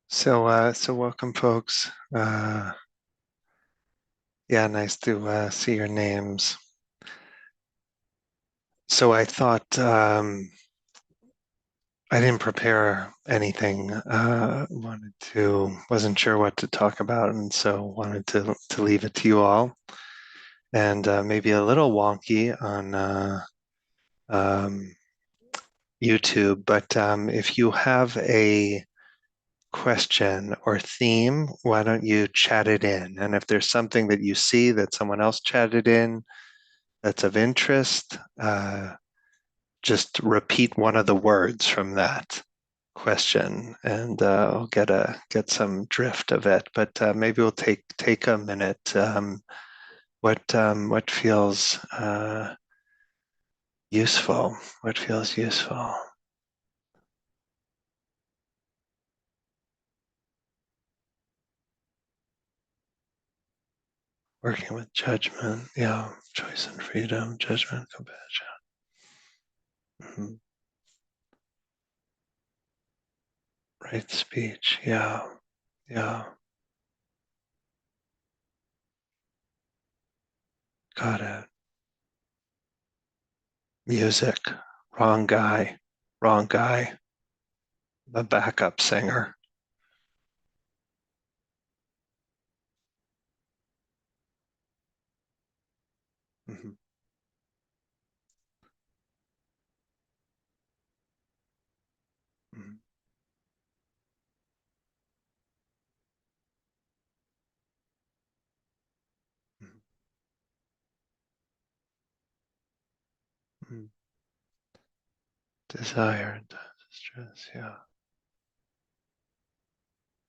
So welcome, folks. Yeah, nice to see your names. So I thought I didn't prepare anything. Wasn't sure what to talk about, and so wanted to leave it to you all. And maybe a little wonky on um, YouTube, but if you have a question or theme, why don't you chat it in? And if there's something that you see that someone else chatted in that's of interest, just repeat one of the words from that question, and I'll get some drift of it. But maybe we'll take a minute. What feels useful? What feels useful? Working with judgment, yeah, choice and freedom, judgment, compassion. Mhm. Right speech, yeah, yeah, got it. Music, wrong guy, wrong guy. The backup singer. Mhm, mhm, mhm, mhm. Desire and stress, yeah.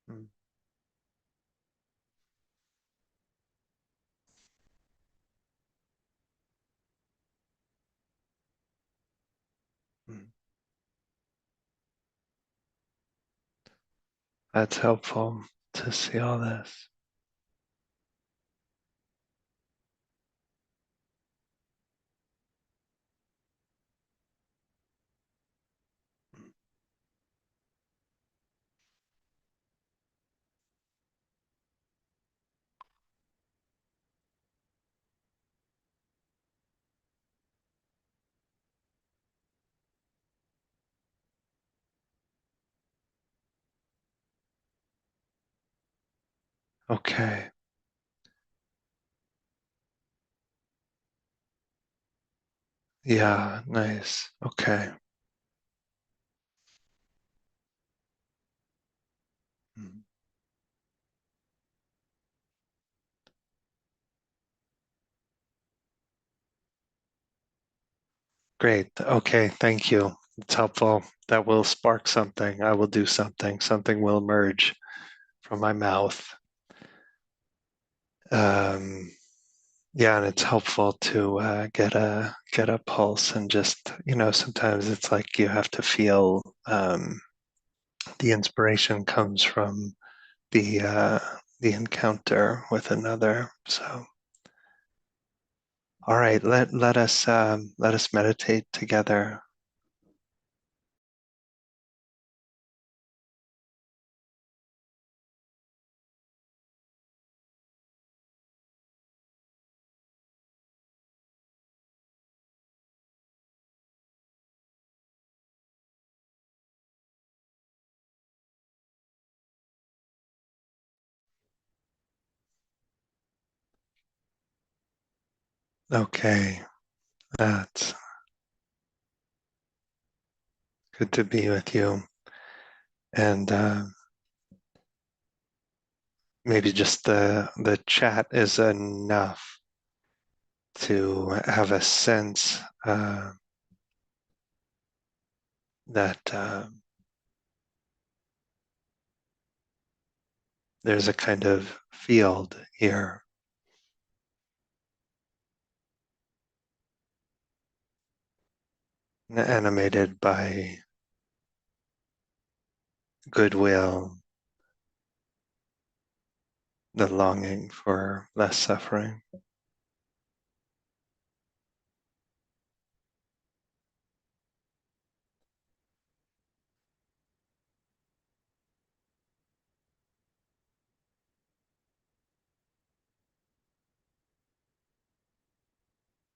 Mhm, mhm. That's helpful to see all this. Okay. Yeah, nice. Okay. Mhm. Great. Okay, thank you. It's helpful. That will spark something. I will do something. Something will emerge from my mouth. Um, yeah, and it's helpful to get a pulse and just, sometimes it's like you have to feel the inspiration comes from the encounter with another. So, all right, let us meditate together. Okay, that's good to be with you. And maybe just the chat is enough to have a sense that there's a kind of field here animated by goodwill, the longing for less suffering.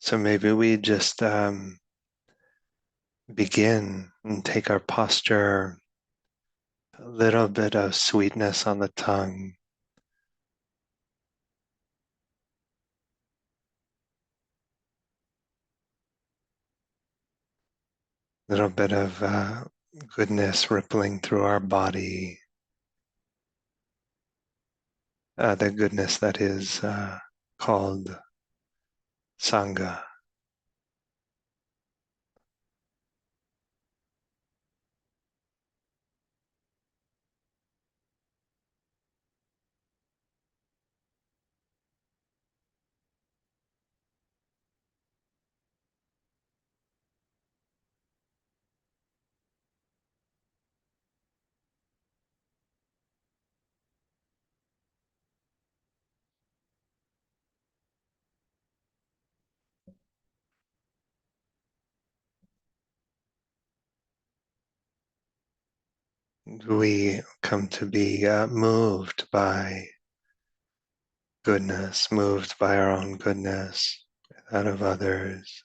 So maybe we just begin and take our posture, a little bit of sweetness on the tongue, a little bit of goodness rippling through our body, the goodness that is called Sangha. We come to be moved by goodness, moved by our own goodness, that of others,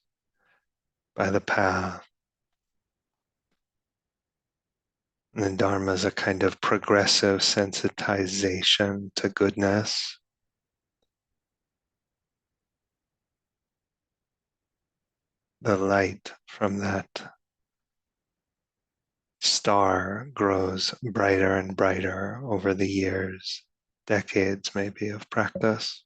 by the path. And the Dharma is a kind of progressive sensitization to goodness. The light from that star grows brighter and brighter over the years, decades maybe of practice.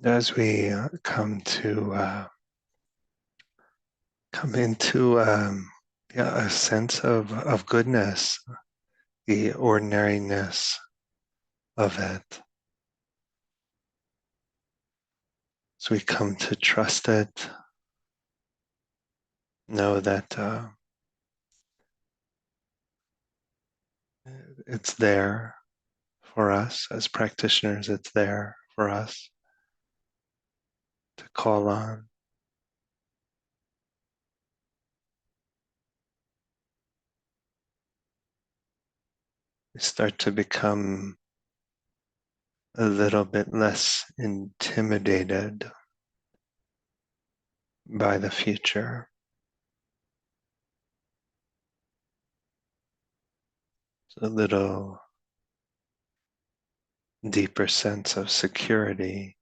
As we come into yeah, a sense of goodness, the ordinariness of it. So we come to trust it, know that it's there for us as practitioners, it's there for us to call on. We start to become a little bit less intimidated by the future. It's a little deeper sense of security.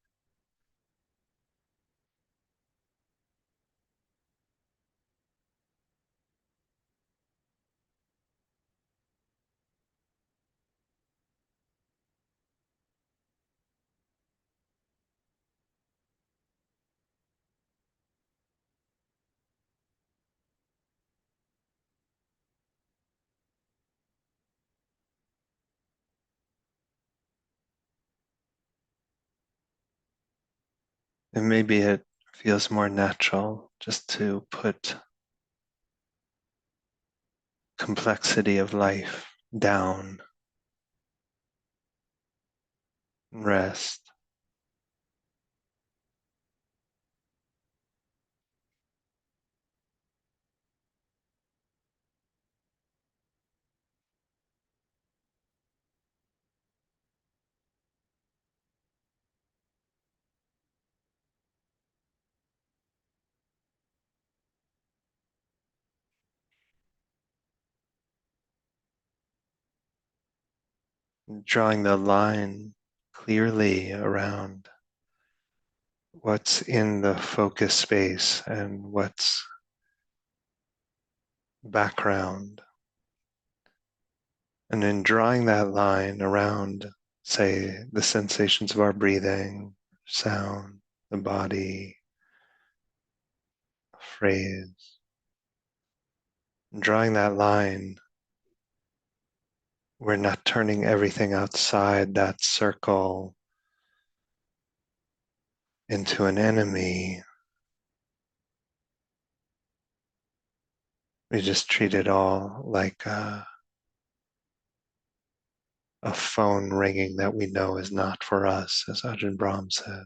And maybe it feels more natural just to put complexity of life down, rest. Drawing the line clearly around what's in the focus space and what's background. And then drawing that line around, say, the sensations of our breathing, sound, the body, phrase. And drawing that line, we're not turning everything outside that circle into an enemy. We just treat it all like a phone ringing that we know is not for us, as Ajahn Brahm said.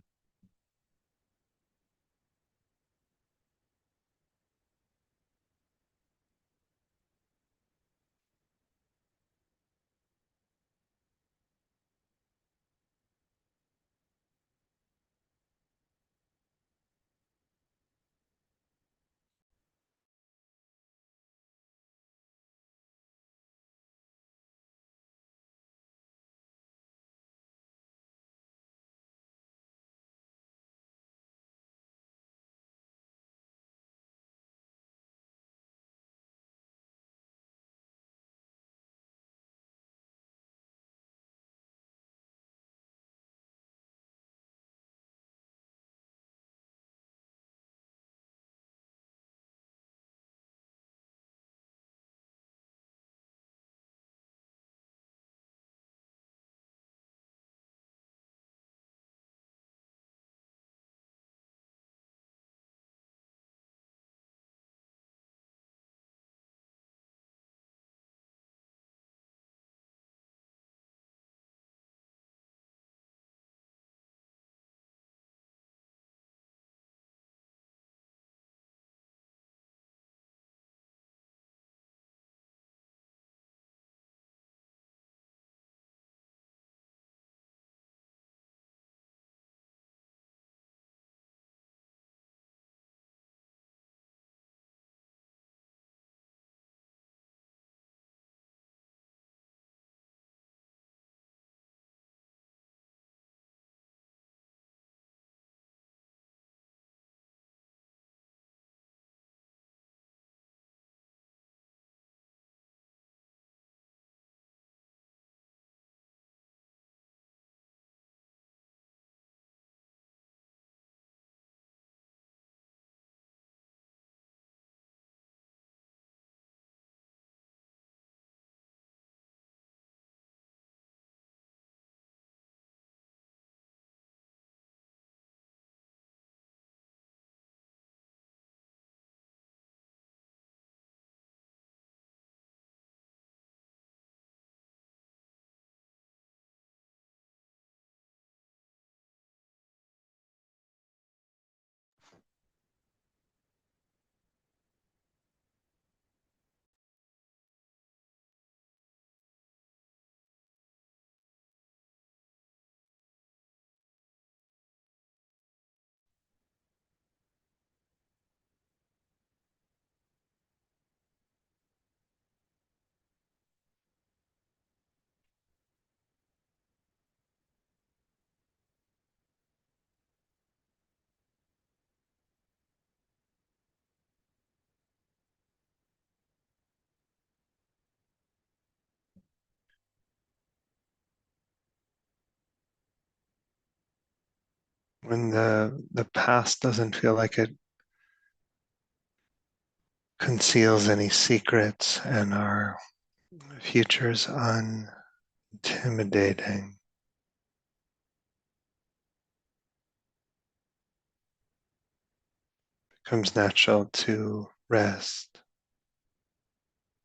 When the past doesn't feel like it conceals any secrets and our future's unintimidating, it becomes natural to rest,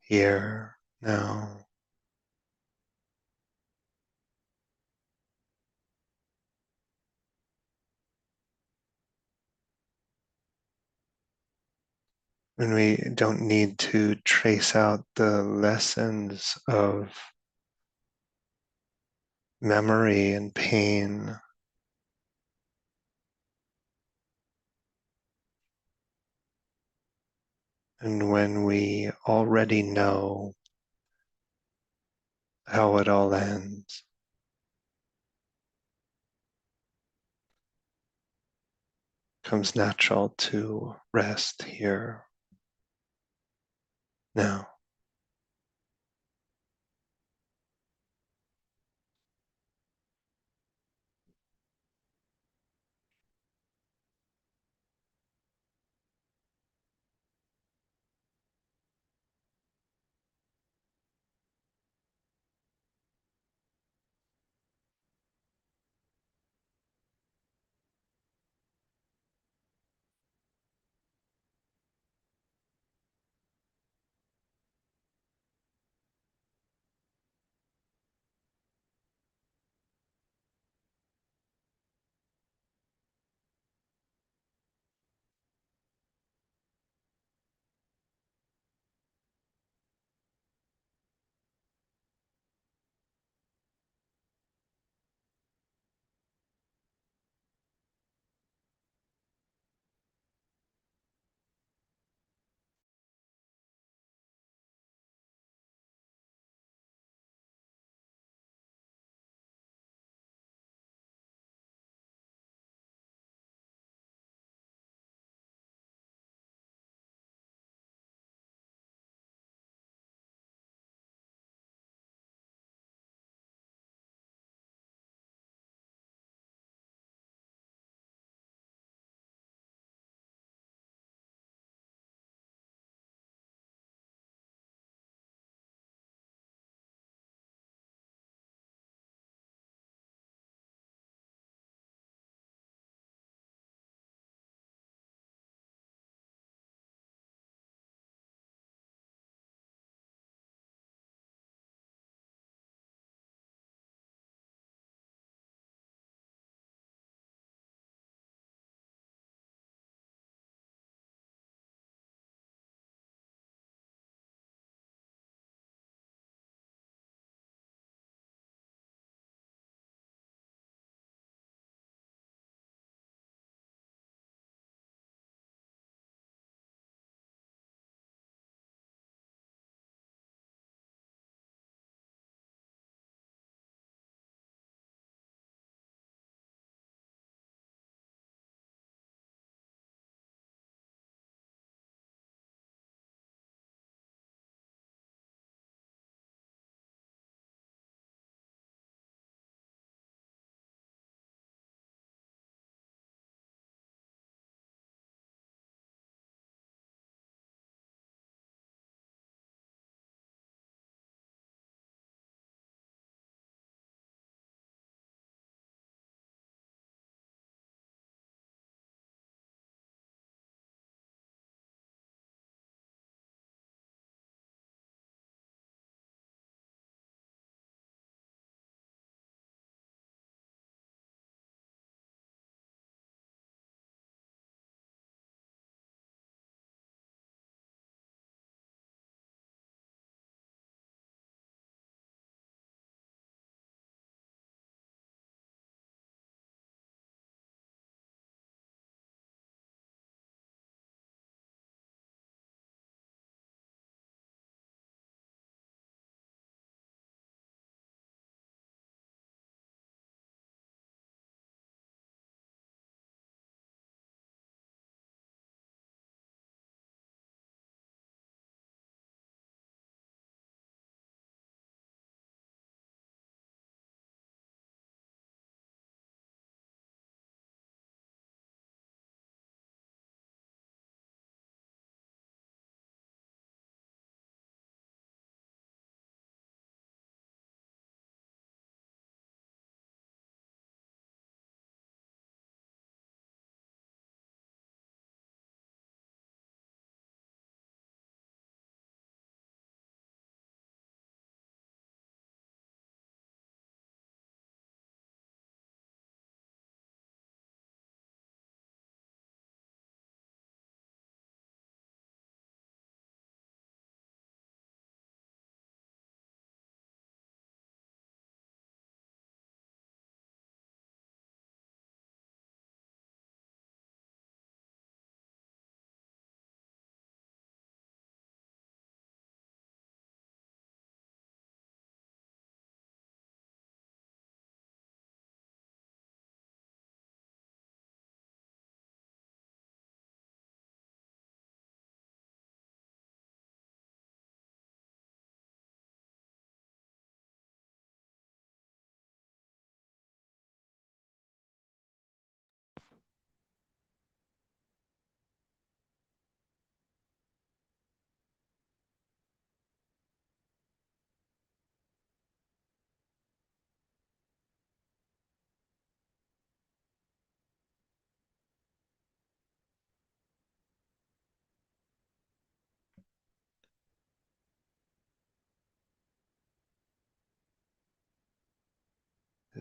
here, now. And we don't need to trace out the lessons of memory and pain. And when we already know how it all ends, it comes natural to rest here now.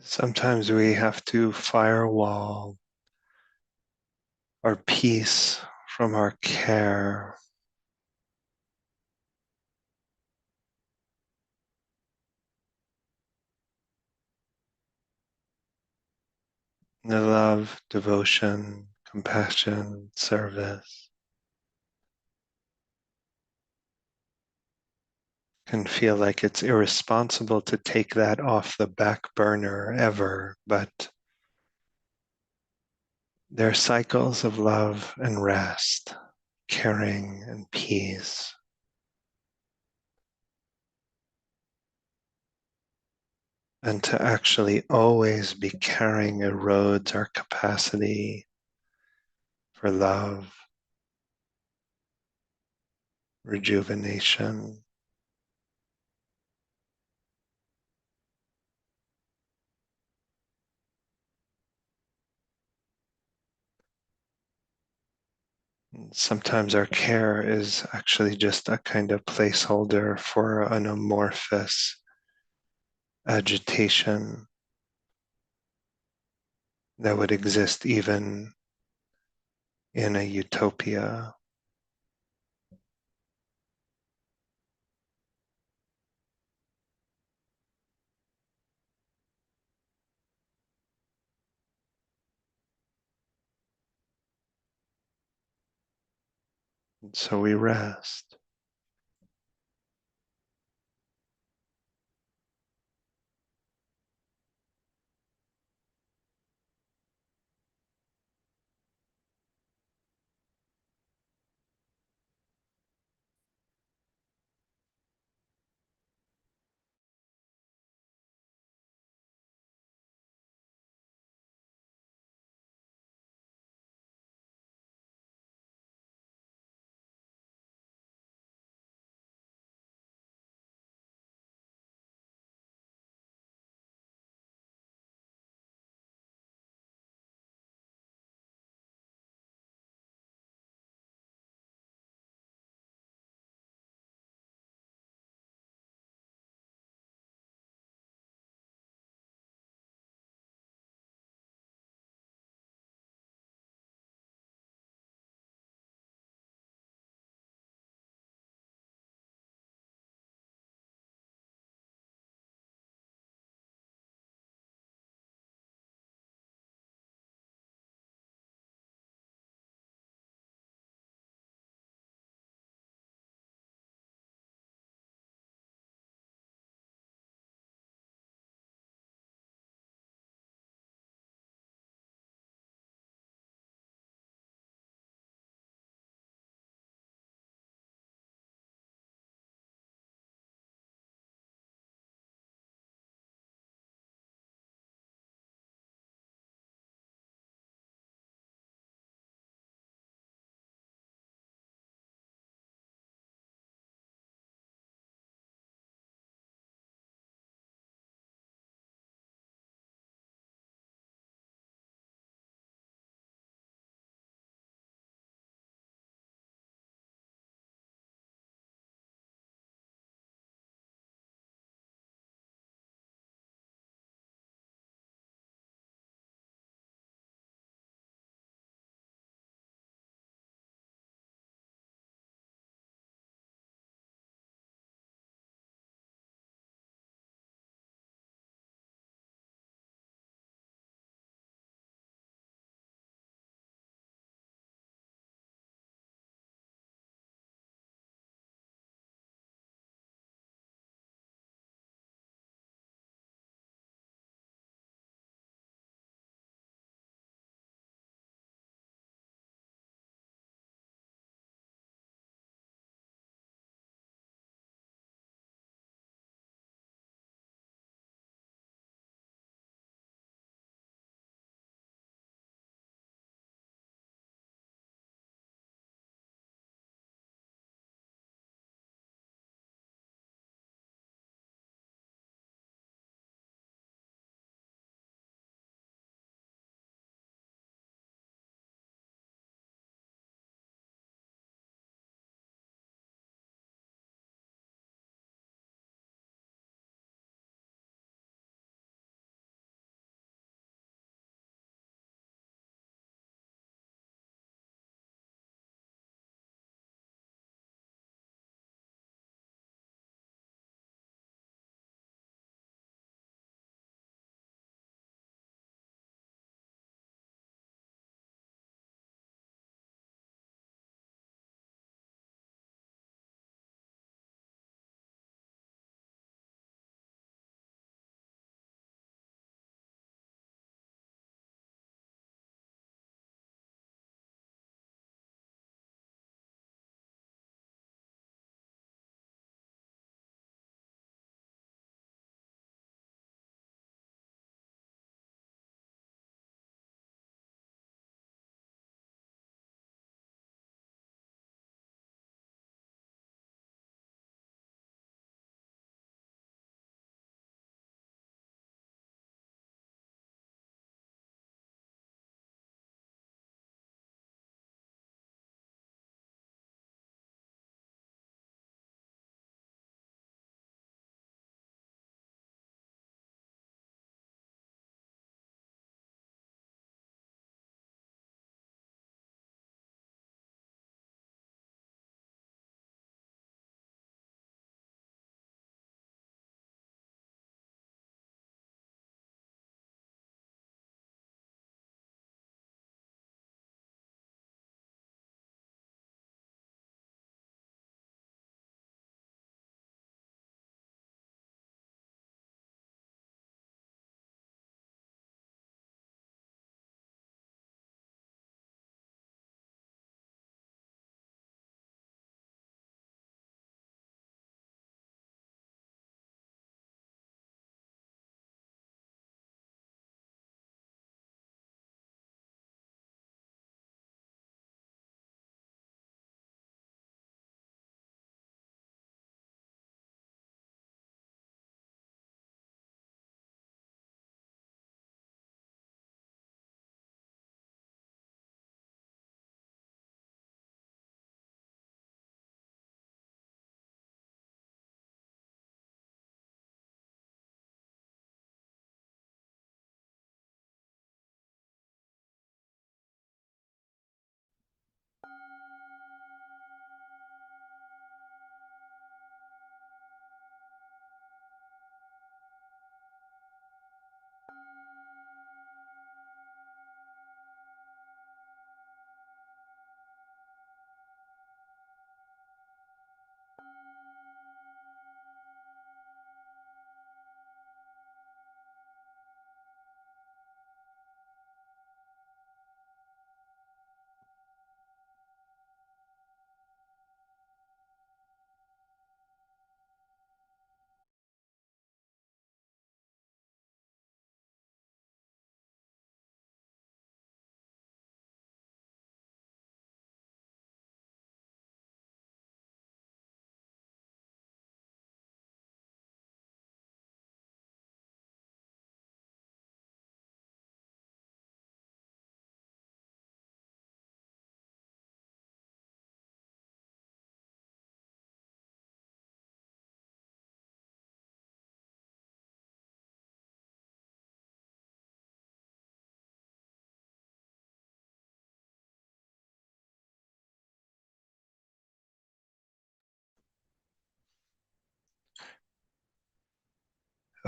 Sometimes we have to firewall our peace from our care. The love, devotion, compassion, service can feel like it's irresponsible to take that off the back burner ever, but there are cycles of love and rest, caring and peace. And to actually always be caring erodes our capacity for love, rejuvenation. Sometimes our care is actually just a kind of placeholder for an amorphous agitation that would exist even in a utopia. And so we rest.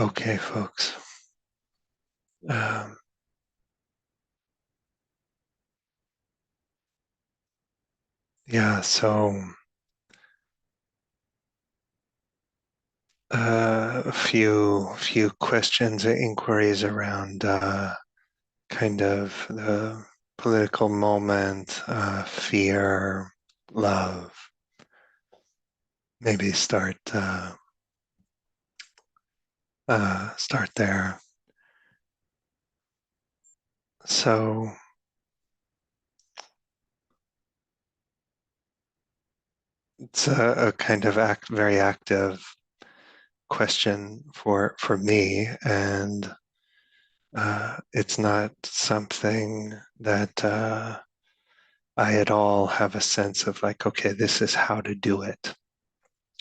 Okay, folks. Um, yeah, so a few questions and inquiries around kind of the political moment, fear, love. Maybe start there. So it's a kind of very active question for me, and it's not something that I at all have a sense of like, okay, this is how to do it,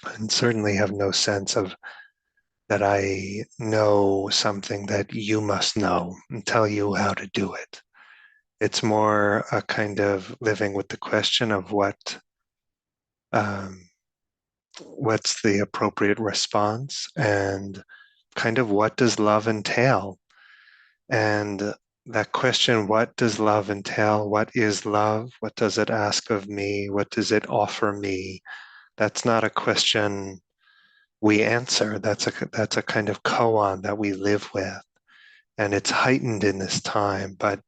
and certainly have no sense of that I know something that you must know and tell you how to do it. It's more a kind of living with the question of um, what's the appropriate response and kind of what does love entail? And that question, what does love entail? What is love? What does it ask of me? What does it offer me? That's not a question we answer. That's a kind of koan that we live with. And it's heightened in this time, but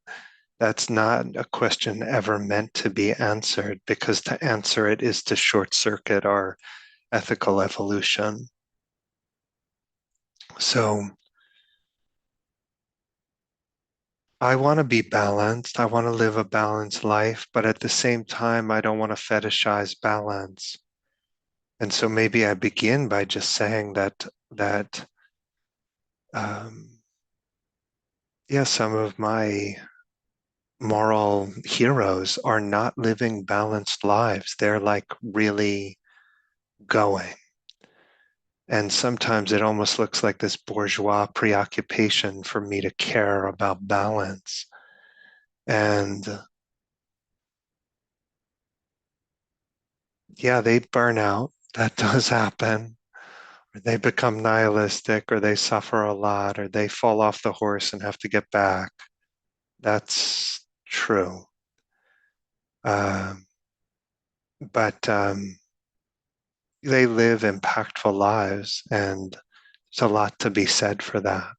that's not a question ever meant to be answered, because to answer it is to short circuit our ethical evolution. So I want to be balanced. I want to live a balanced life, but at the same time, I don't want to fetishize balance. And so maybe I begin by just saying that um, yeah, some of my moral heroes are not living balanced lives. They're like really going. And sometimes it almost looks like this bourgeois preoccupation for me to care about balance. And yeah, they burn out. That does happen. Or they become nihilistic, or they suffer a lot, or they fall off the horse and have to get back. That's true. Um, but they live impactful lives, and there's a lot to be said for that.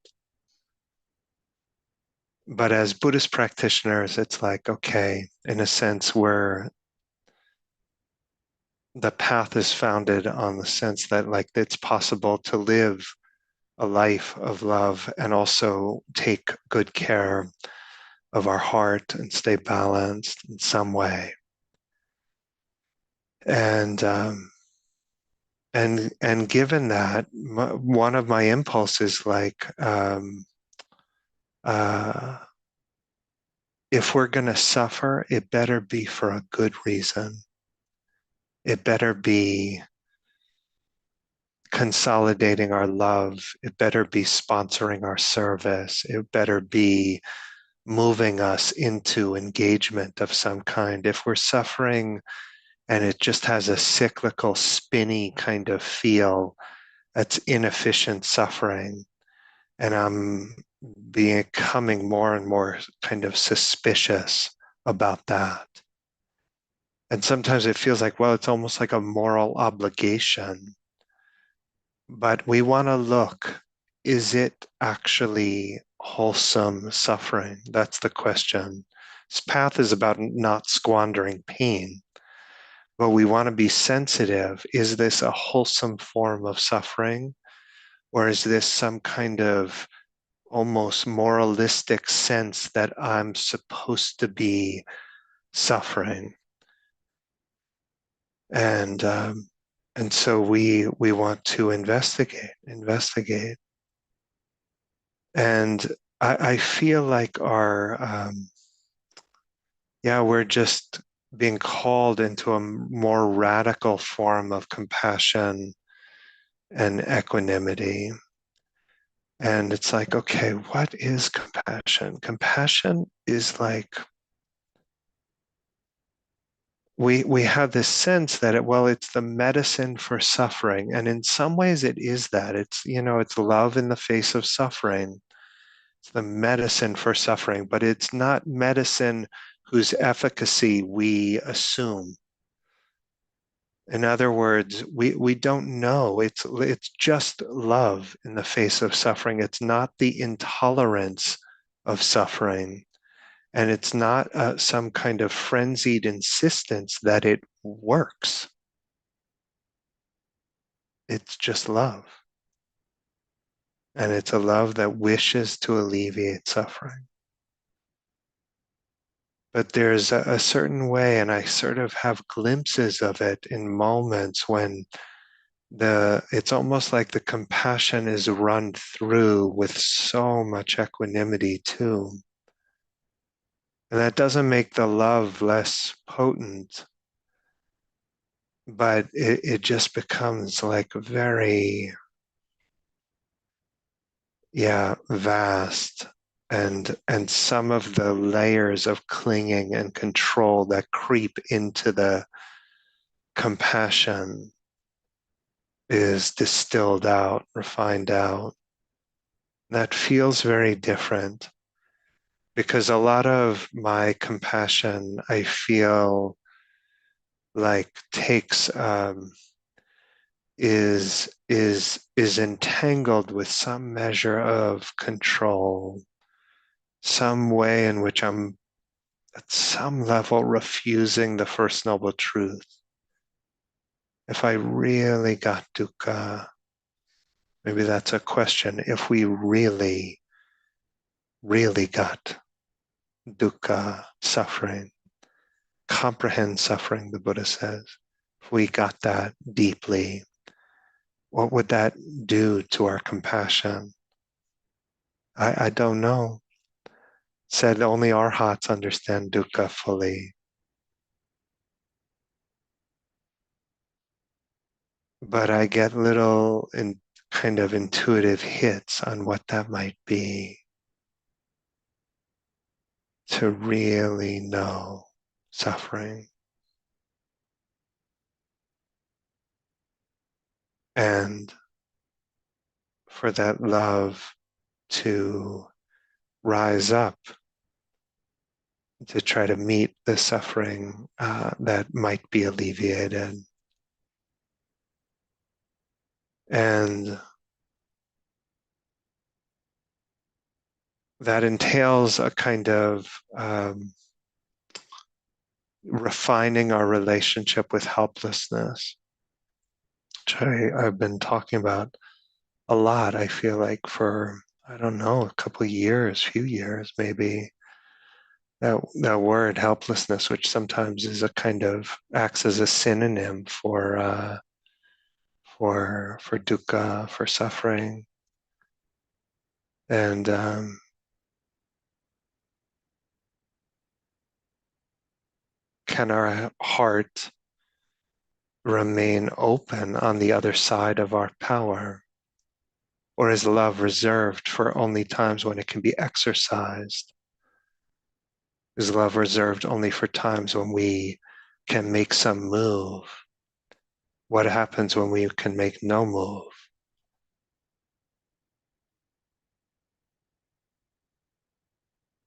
But as Buddhist practitioners, it's like, okay, in a sense, where the path is founded on the sense that like it's possible to live a life of love and also take good care of our heart and stay balanced in some way. And and given that, one of my impulses, like, uh, if we're going to suffer, it better be for a good reason. It better be consolidating our love. It better be sponsoring our service. It better be moving us into engagement of some kind. If we're suffering and it just has a cyclical, spinny kind of feel, that's inefficient suffering. And I'm becoming more and more kind of suspicious about that. And sometimes it feels like, well, it's almost like a moral obligation. But we want to look, is it actually wholesome suffering? That's the question. This path is about not squandering pain, but we want to be sensitive. Is this a wholesome form of suffering? Or is this some kind of almost moralistic sense that I'm supposed to be suffering? And and so we want to investigate. And I feel like yeah, we're just being called into a more radical form of compassion and equanimity. And it's like, okay, what is compassion? Compassion is like we have this sense that well, it's the medicine for suffering, and in some ways it is that. It's love in the face of suffering. It's the medicine for suffering, but it's not medicine whose efficacy we assume. In other words, we don't know. It's just love in the face of suffering. It's not the intolerance of suffering. And it's not some kind of frenzied insistence that it works. It's just love. And it's a love that wishes to alleviate suffering. But there's a certain way, and I sort of have glimpses of it in moments when it's almost like the compassion is run through with so much equanimity too. And that doesn't make the love less potent, but it just becomes like very, yeah, vast. And some of the layers of clinging and control that creep into the compassion is distilled out, refined out. That feels very different because a lot of my compassion, I feel like takes is entangled with some measure of control, some way in which I'm at some level refusing the First Noble Truth. If I really got dukkha, maybe that's a question. If we really, really got dukkha, suffering, comprehend suffering, the Buddha says, if we got that deeply, what would that do to our compassion? I don't know. Said only arhats understand dukkha fully. But I get little kind of intuitive hits on what that might be to really know suffering and for that love to rise up to try to meet the suffering that might be alleviated. And that entails a kind of refining our relationship with helplessness, which I've been talking about a lot, I feel like, for, I don't know, a couple of years, few years, maybe. That word helplessness, which sometimes is a kind of acts as a synonym for dukkha, for suffering. And can our heart remain open on the other side of our power? Or is love reserved for only times when it can be exercised? Is love reserved only for times when we can make some move? What happens when we can make no move?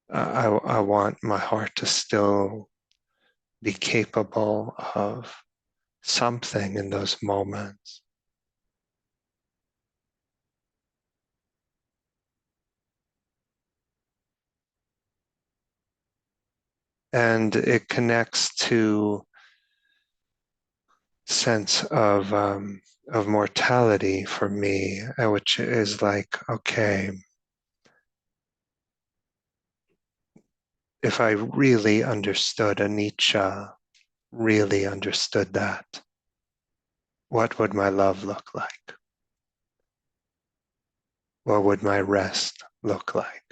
I want my heart to still be capable of something in those moments. And it connects to sense of mortality for me, which is like, okay, if I really understood anicca, really understood that, what would my love look like? What would my rest look like?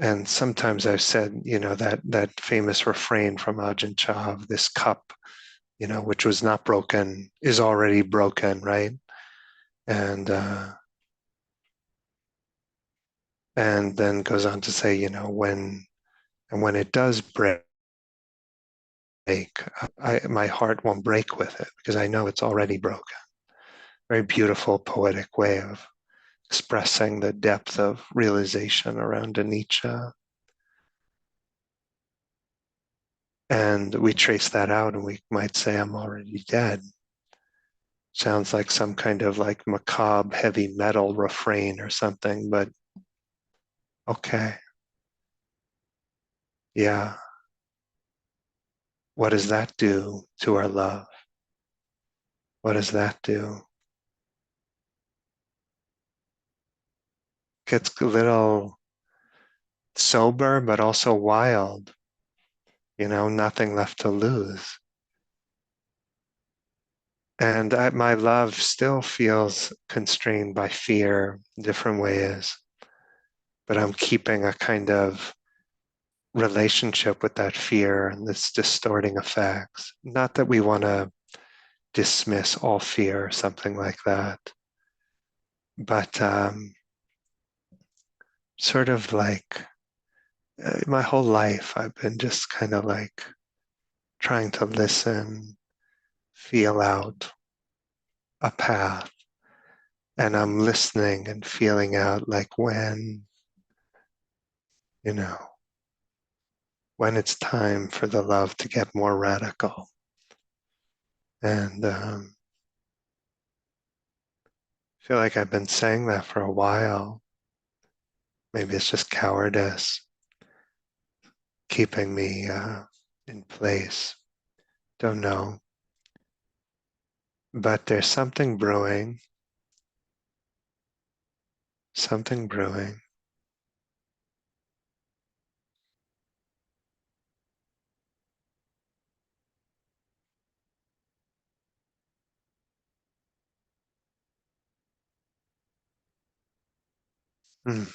And sometimes I've said, that famous refrain from Ajahn Chah, this cup, which was not broken, is already broken, right? And and then goes on to say, when it does break, break. My heart won't break with it because I know it's already broken. Very beautiful, poetic way of expressing the depth of realization around anicca. And we trace that out and we might say, I'm already dead. Sounds like some kind of like macabre heavy metal refrain or something, but okay. Yeah. What does that do to our love? What does that do? Gets a little sober, but also wild, nothing left to lose. And my love still feels constrained by fear in different ways, but I'm keeping a kind of relationship with that fear and this distorting effects. Not that we want to dismiss all fear or something like that, but sort of like my whole life, I've been just kind of like trying to listen, feel out a path. And I'm listening and feeling out like you know, when it's time for the love to get more radical. And I feel like I've been saying that for a while. Maybe it's just cowardice keeping me in place. Don't know. But there's something brewing. Mm.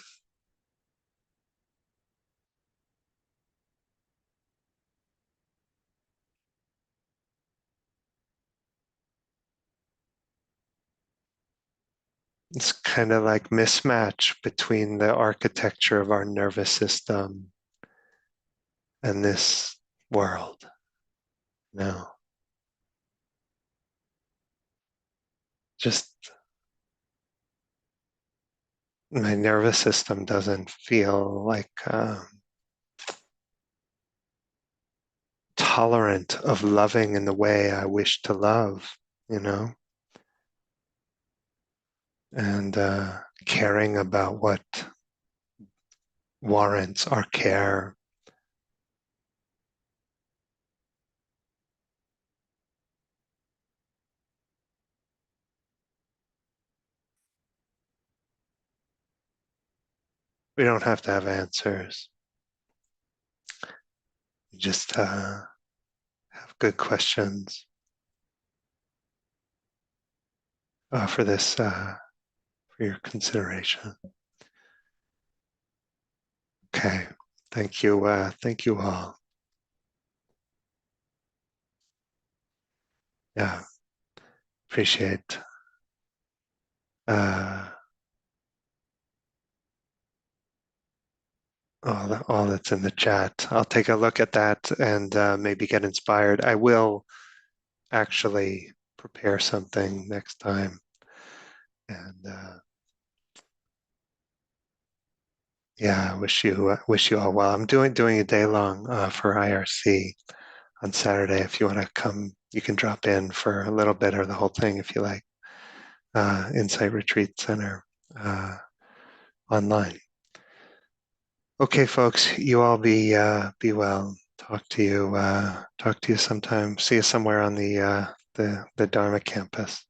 It's kind of like mismatch between the architecture of our nervous system and this world. No, just my nervous system doesn't feel like tolerant of loving in the way I wish to love, you know, and caring about what warrants our care. We don't have to have answers. We just have good questions for this, for your consideration. Okay. Thank you. Thank you all. Yeah. Appreciate uh, all that's in the chat. I'll take a look at that and maybe get inspired. I will actually prepare something next time. And yeah, I wish you all well. I'm doing a day long for IRC on Saturday. If you want to come, you can drop in for a little bit or the whole thing if you like. Insight Retreat Center online. Okay, folks, you all be well. Talk to you sometime. See you somewhere on the Dharma campus.